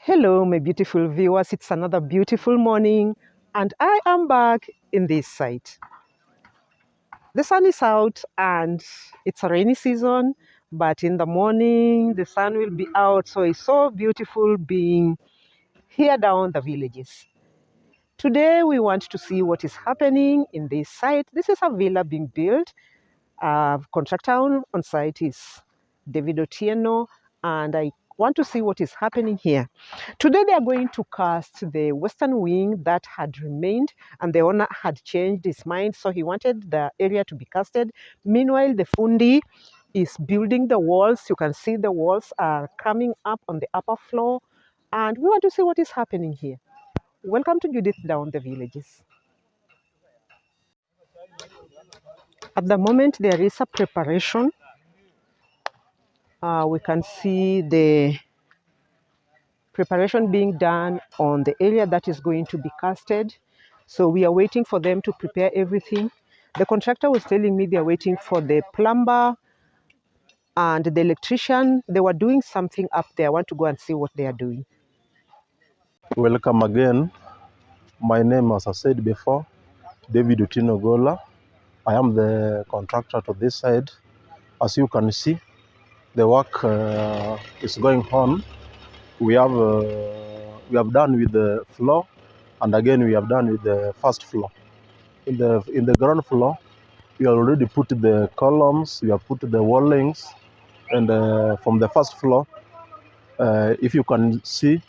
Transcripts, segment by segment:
Hello, my beautiful viewers. It's another beautiful morning, and I am back in this site. The sun is out, and it's a rainy season, but in the morning, the sun will be out. So it's so beautiful being here down the villages. Today, we want to see what is happening in this site. This is a villa being built. Contractor on site is David Otieno, and I want to see what is happening here. Today they are going to cast the western wing that had remained, and the owner had changed his mind, so he wanted the area to be casted. Meanwhile, the fundi is building the walls. You can see the walls are coming up on the upper floor, and we want to see what is happening here. Welcome to Judith Down the Villages. At the moment, there is a preparation. We can see the preparation being done on the area that is going to be casted. So we are waiting for them to prepare everything. The contractor was telling me they are waiting for the plumber and the electrician. They were doing something up there. I want to go and see what they are doing. Welcome again. My name, as I said before, David Utinogola. I am the contractor to this side. As you can see, the work is going on. We have done with the floor, and again we have done with the first floor. In the ground floor, we already put the columns, we have put the wallings, and from the first floor, if you can see,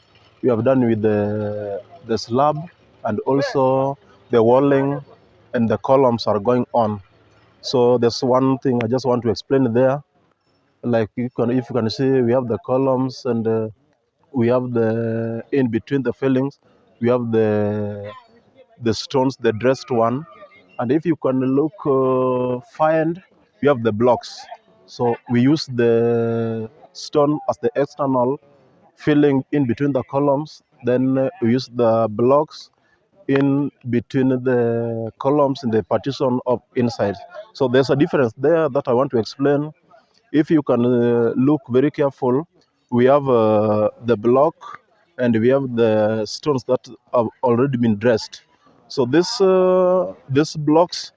we have done with the slab, and also the walling and the columns are going on. So there's one thing I just want to explain there. Like if you can see, we have the columns, and we have the in between the fillings, we have the stones, the dressed one, and if you can look find, we have the blocks. So we use the stone as the external filling in between the columns. Then we use the blocks in between the columns in the partition of inside. So there's a difference there that I want to explain. If you can look very careful, we have the block and we have the stones that have already been dressed. So these blocks,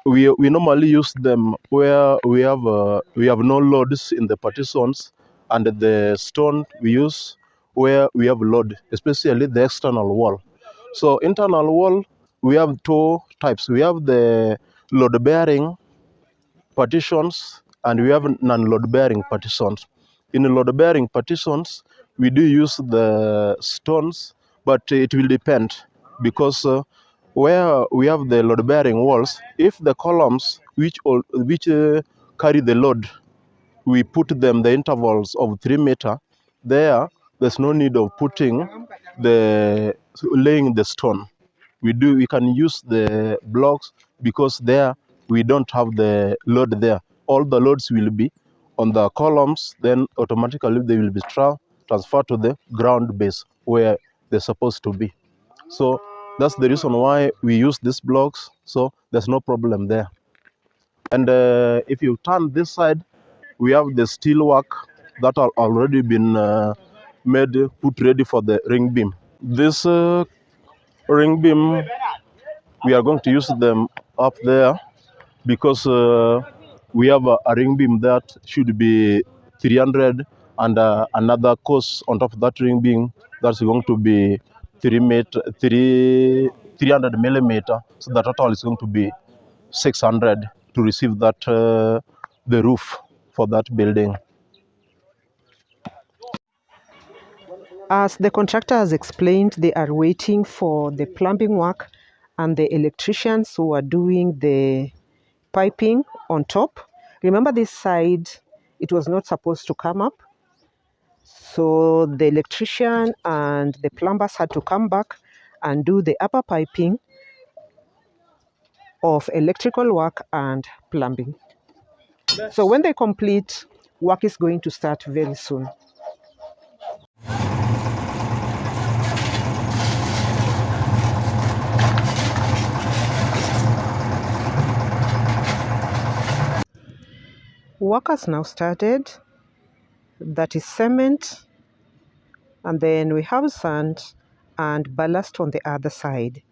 we normally use them where we have no loads in the partitions, and the stone we use where we have load, especially the external wall. So internal wall, we have two types. We have the load bearing partitions, and we have non-load bearing partitions. In load bearing partitions, we do use the stones, but it will depend, because where we have the load bearing walls, if the columns which carry the load, we put them the intervals of 3 meters, there's no need of laying the stone. We can use the blocks, because there we don't have the load there. All the loads will be on the columns, then automatically they will be transferred to the ground base where they're supposed to be. So that's the reason why we use these blocks, so there's no problem there. And if you turn this side, we have the steel work that are already been put ready for the ring beam. This ring beam, we are going to use them up there, because we have a ring beam that should be 300, and another course on top of that ring beam that's going to be 300 millimeter. So the total is going to be 600 to receive that the roof for that building. As the contractor has explained, they are waiting for the plumbing work and the electricians who are doing the piping on top. Remember, this side, it was not supposed to come up. So the electrician and the plumbers had to come back and do the upper piping of electrical work and plumbing. So when they complete, work is going to start very soon. Work has now started. That is cement, And then we have sand and ballast on the other side.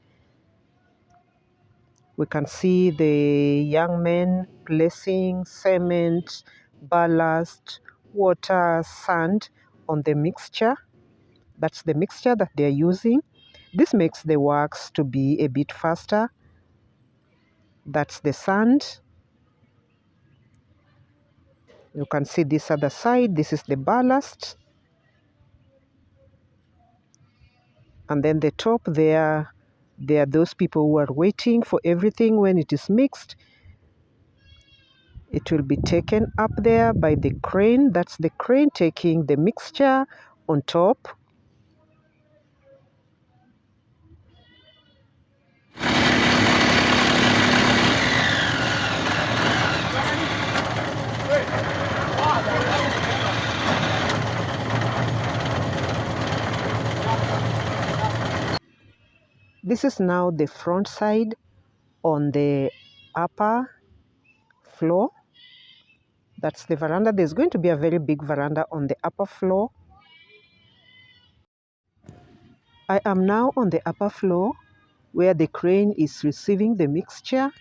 We can see the young men placing cement, ballast, water, sand on the mixture. That's the mixture that they're using. This makes the works to be a bit faster. That's the sand. You can see this other side. This is the ballast. And then the top there are those people who are waiting for everything. When it is mixed, it will be taken up there by the crane. That's the crane taking the mixture on top. This is now the front side on the upper floor. That's the veranda. There's going to be a very big veranda on the upper floor. I am now on the upper floor where the crane is receiving the mixture.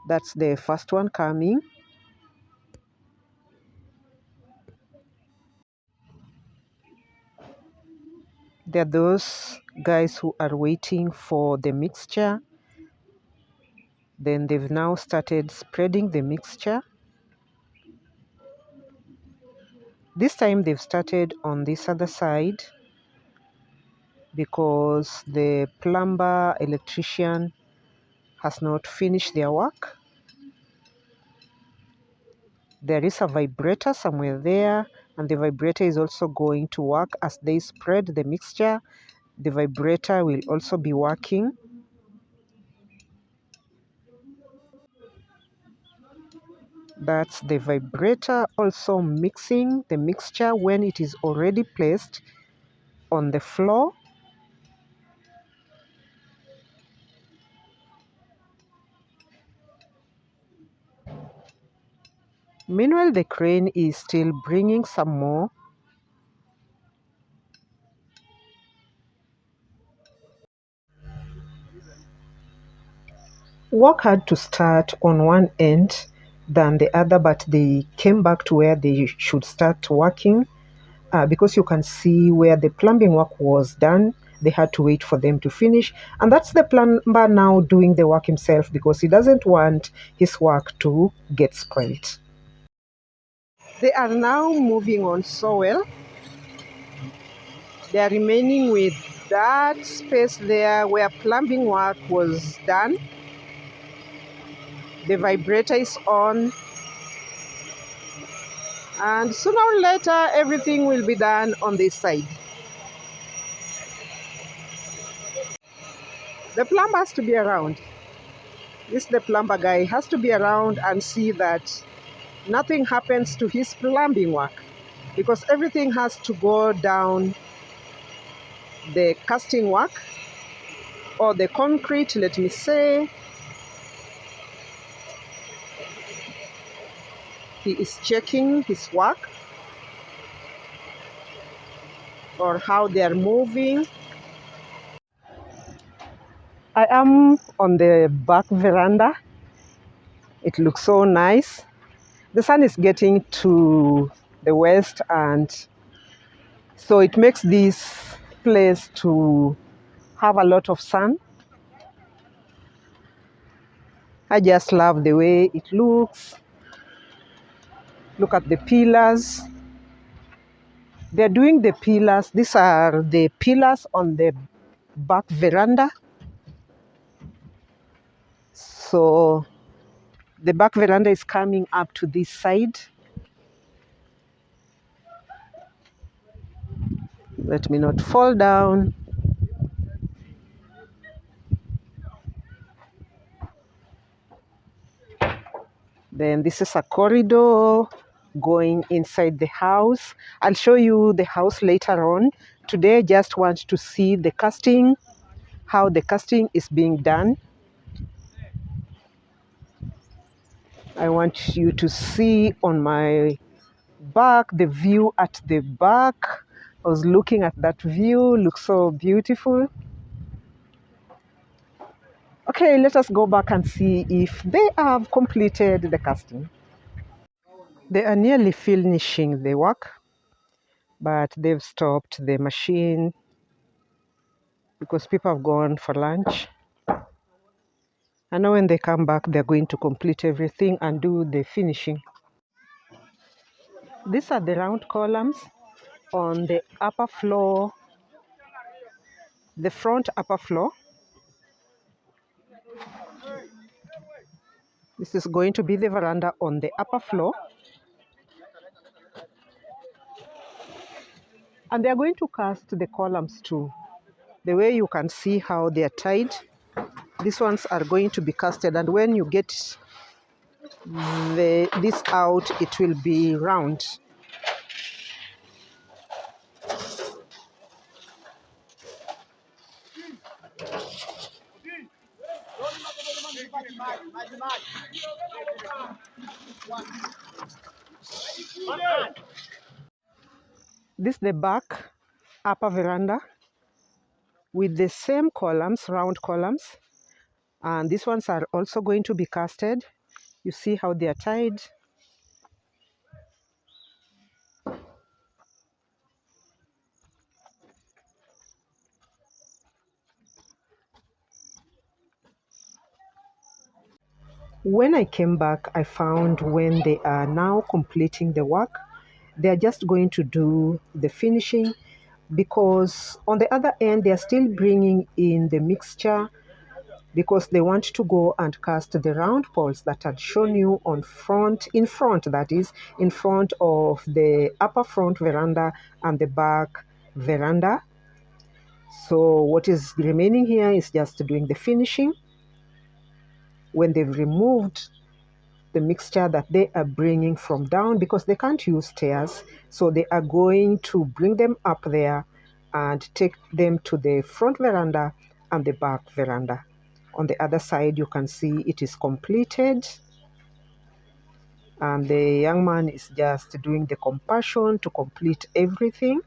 That's the first one coming. There are those guys who are waiting for the mixture. Then they've now started spreading the mixture. This time they've started on this other side because the plumber, electrician has not finished their work. There is a vibrator somewhere there, and the vibrator is also going to work as they spread the mixture. The vibrator will also be working. That's the vibrator also mixing the mixture when it is already placed on the floor. Meanwhile, the crane is still bringing some more. Work had to start on one end than the other, but they came back to where they should start working because you can see where the plumbing work was done. They had to wait for them to finish, and that's the plumber now doing the work himself because he doesn't want his work to get spoiled. They are now moving on so well. They are remaining with that space there where plumbing work was done. The vibrator is on, and sooner or later everything will be done on this side. The plumber has to be around. The plumber guy has to be around and see that nothing happens to his plumbing work because everything has to go down the casting work or the concrete, let me say. He is checking his work or how they are moving. I am on the back veranda. It looks so nice. The sun is getting to the west, and so it makes this place to have a lot of sun. I just love the way it looks. Look at the pillars. They're doing the pillars. These are the pillars on the back veranda. So the back veranda is coming up to this side. Let me not fall down. Then this is a corridor going inside the house. I'll show you the house later on. Today I just want to see the casting, how the casting is being done. I want you to see on my back, the view at the back. I was looking at that view, looks so beautiful. Okay, let us go back and see if they have completed the casting. They are nearly finishing the work, but they've stopped the machine because people have gone for lunch. And now when they come back, they're going to complete everything and do the finishing. These are the round columns on the upper floor, the front upper floor. This is going to be the veranda on the upper floor. And they are going to cast the columns too. The way you can see how they are tied, these ones are going to be casted, and when you get this out, it will be round. This is the back upper veranda with the same columns, round columns, and these ones are also going to be casted. You see how they are tied. When I came back, I found when they are now completing the work, they are just going to do the finishing, because on the other end, they are still bringing in the mixture because they want to go and cast the round poles that I'd shown you in front, that is, in front of the upper front veranda and the back veranda. So what is remaining here is just doing the finishing. When they've removed the mixture that they are bringing from down, because they can't use stairs, so they are going to bring them up there and take them to the front veranda and the back veranda. On the other side, you can see it is completed, and the young man is just doing the compassion to complete everything.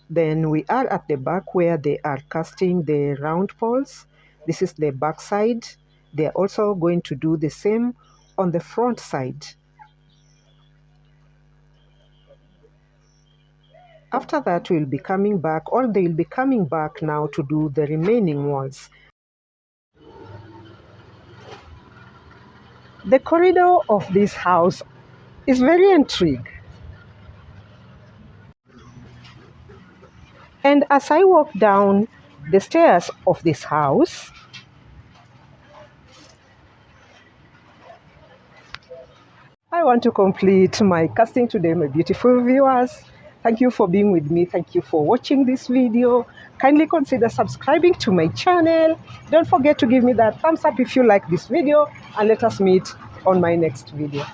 Then we are at the back where they are casting the round poles. This is the back side. They are also going to do the same on the front side. After that, we'll be coming back, or they'll be coming back now to do the remaining walls. The corridor of this house is very intriguing. And as I walk down the stairs of this house, I want to complete my casting today, my beautiful viewers. Thank you for being with me. Thank you for watching this video. Kindly consider subscribing to my channel. Don't forget to give me that thumbs up if you like this video, and let us meet on my next video.